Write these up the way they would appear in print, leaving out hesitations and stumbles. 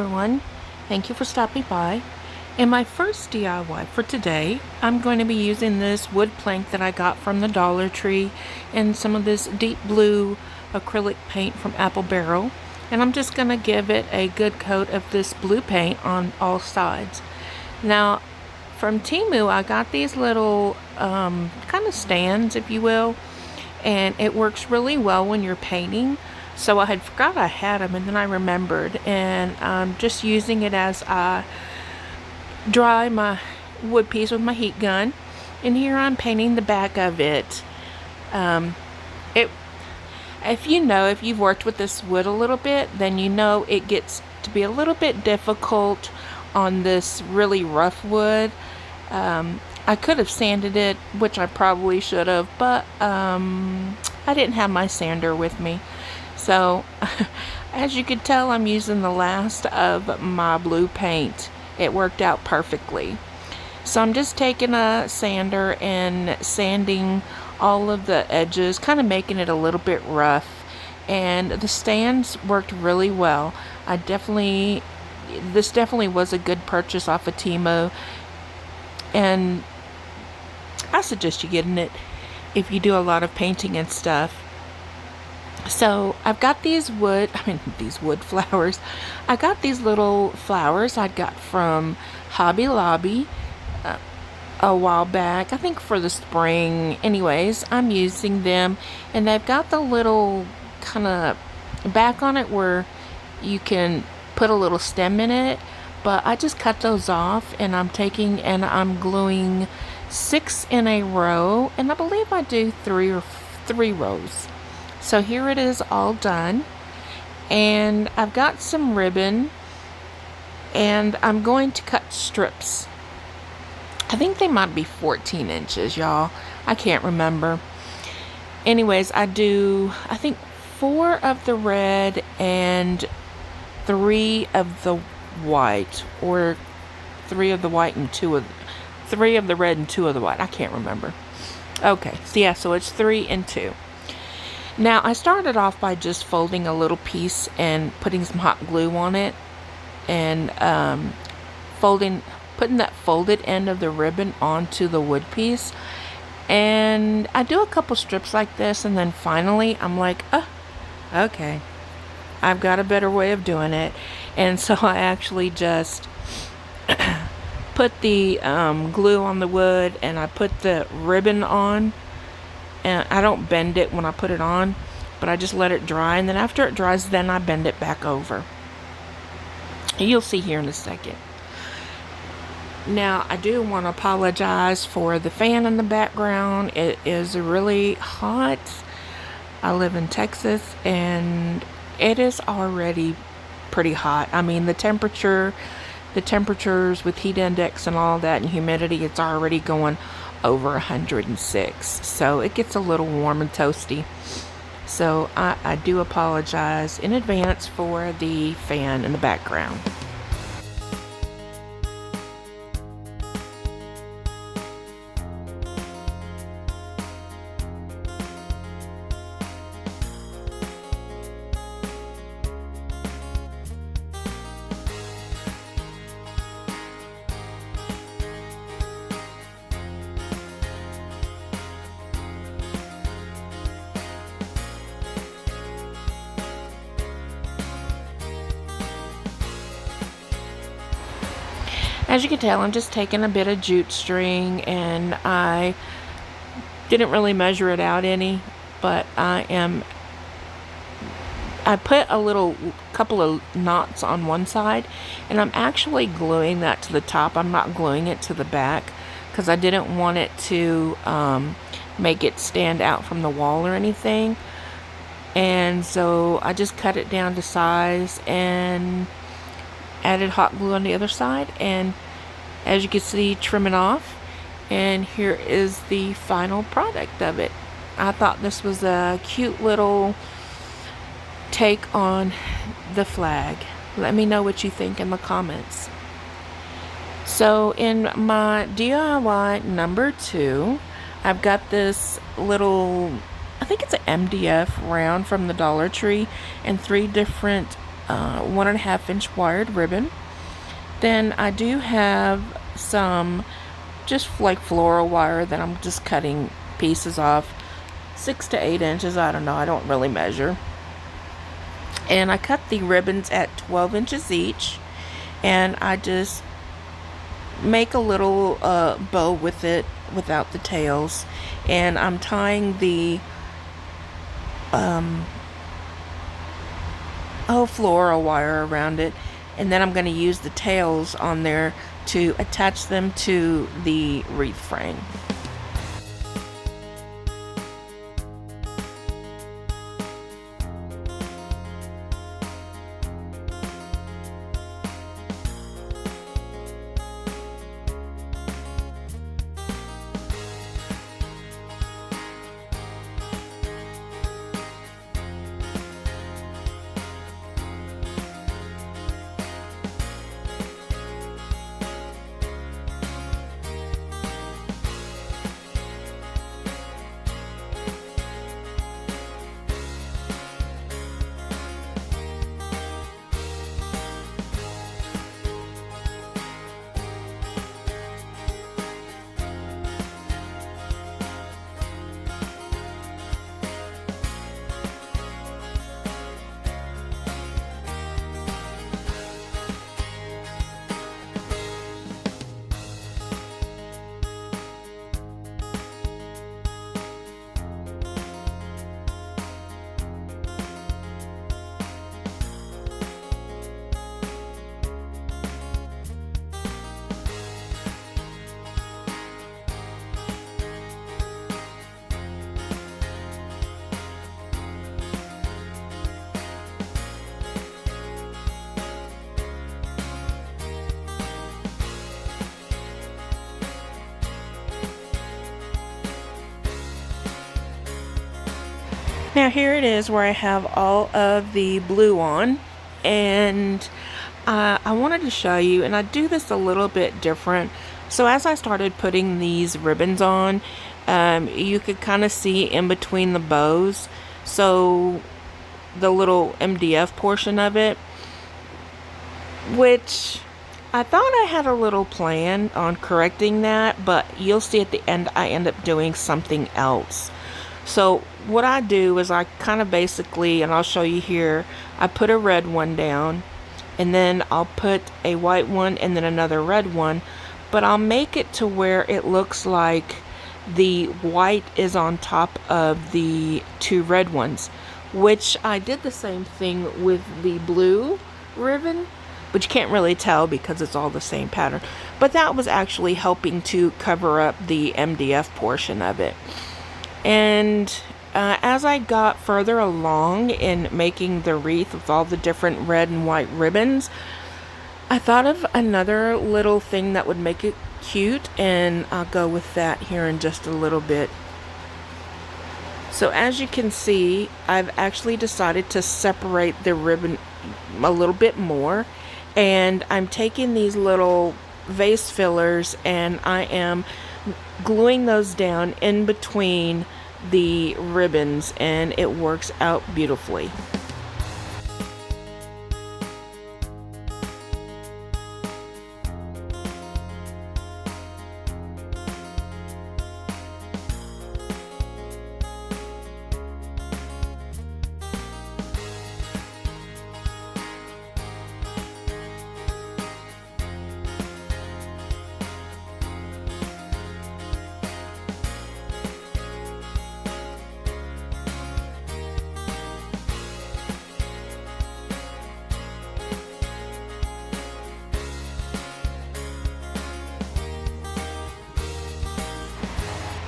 everyone, thank you for stopping by. In my first DIY for today, I'm going to be using this wood plank that I got from the Dollar Tree and some of this deep blue acrylic paint from Apple Barrel, and I'm just going to give it a good coat of this blue paint on all sides. Now from Temu I got these little kind of stands, if you will, and it works really well when you're painting. So I had forgot I had them, and then I remembered, and I'm just using it as I dry my wood piece with my heat gun. And here I'm painting the back of it. If you've worked with this wood a little bit, then you know it gets to be a little bit difficult on this really rough wood. I could have sanded it, which I probably should have, but I didn't have my sander with me. So as you can tell, I'm using the last of my blue paint. It worked out perfectly. So I'm just taking a sander and sanding all of the edges, kind of making it a little bit rough. And the stands worked really well. This definitely was a good purchase off of Temu, and I suggest you getting it if you do a lot of painting and stuff. So I've got these wood flowers. I got these little flowers I got from Hobby Lobby a while back, I think for the spring. Anyways, I'm using them, and they've got the little kind of back on it where you can put a little stem in it, but I just cut those off, and I'm gluing 6 in a row, and I believe I do 3 rows. So here it is all done, and I've got some ribbon, and I'm going to cut strips. I think they might be 14 inches, y'all. I can't remember. Anyways, I think 4 of the red and 3 of the white, or 3 of the white and 3 of the red and 2 of the white. I can't remember. Okay, so yeah, so it's 3 and 2. Now, I started off by just folding a little piece and putting some hot glue on it, and putting that folded end of the ribbon onto the wood piece. And I do a couple strips like this, and then finally I'm like, oh, okay, I've got a better way of doing it. And so I actually just put the glue on the wood, and I put the ribbon on. And I don't bend it when I put it on, but I just let it dry, and then after it dries, then I bend it back over. You'll see here in a second. Now, I do want to apologize for the fan in the background. It is really hot. I live in Texas, and it is already pretty hot. I mean, the temperatures with heat index and all that and humidity, it's already going over 106, so it gets a little warm and toasty. So I do apologize in advance for the fan in the background. As you can tell, I'm just taking a bit of jute string, and I didn't really measure it out any, but I put a couple of knots on one side, and I'm actually gluing that to the top. I'm not gluing it to the back because I didn't want it to make it stand out from the wall or anything. And so I just cut it down to size and added hot glue on the other side, and as you can see, trim it off, and here is the final product of it. I thought this was a cute little take on the flag. Let me know what you think in the comments. So in my DIY number 2, I've got this little, I think it's an MDF round from the Dollar Tree, and 3 different 1.5 inch wired ribbon. Then I do have some just like floral wire that I'm just cutting pieces off, 6 to 8 inches, I don't know, I don't really measure. And I cut the ribbons at 12 inches each, and I just make a little bow with it without the tails, and I'm tying the floral wire around it, and then I'm going to use the tails on there to attach them to the wreath frame. Now here it is where I have all of the blue on, and I wanted to show you, and I do this a little bit different. So as I started putting these ribbons on, you could kind of see in between the bows, so the little MDF portion of it, which I thought I had a little plan on correcting that, but you'll see at the end I end up doing something else. So what I do is I kind of basically, and I'll show you here, I put a red one down, and then I'll put a white one and then another red one, but I'll make it to where it looks like the white is on top of the two red ones, which I did the same thing with the blue ribbon, but you can't really tell because it's all the same pattern. But that was actually helping to cover up the MDF portion of it. And as I got further along in making the wreath with all the different red and white ribbons, I thought of another little thing that would make it cute, and I'll go with that here in just a little bit. So as you can see, I've actually decided to separate the ribbon a little bit more, and I'm taking these little vase fillers and I am gluing those down in between the ribbons, and it works out beautifully.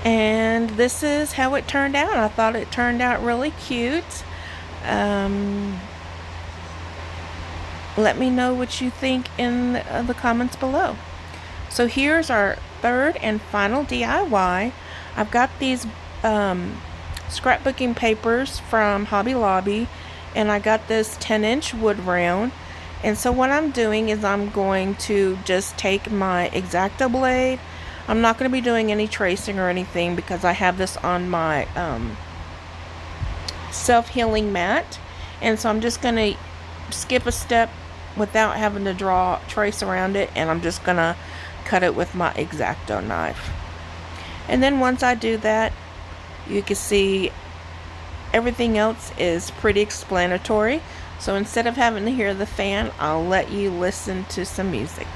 And this is how it turned out. I thought it turned out really cute. Let me know what you think in the comments below. So here's our third and final DIY. I've got these scrapbooking papers from Hobby Lobby, and I got this 10-inch wood round. And so what I'm doing is I'm going to just take my X-Acto blade. I'm not going to be doing any tracing or anything because I have this on my self-healing mat, and so I'm just going to skip a step without having to draw trace around it, and I'm just gonna cut it with my X-Acto knife. And then once I do that, you can see everything else is pretty explanatory. So instead of having to hear the fan, I'll let you listen to some music.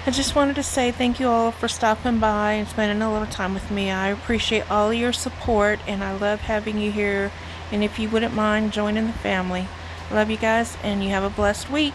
I just wanted to say thank you all for stopping by and spending a little time with me. I appreciate all your support, and I love having you here. And if you wouldn't mind joining the family, I love you guys, and you have a blessed week.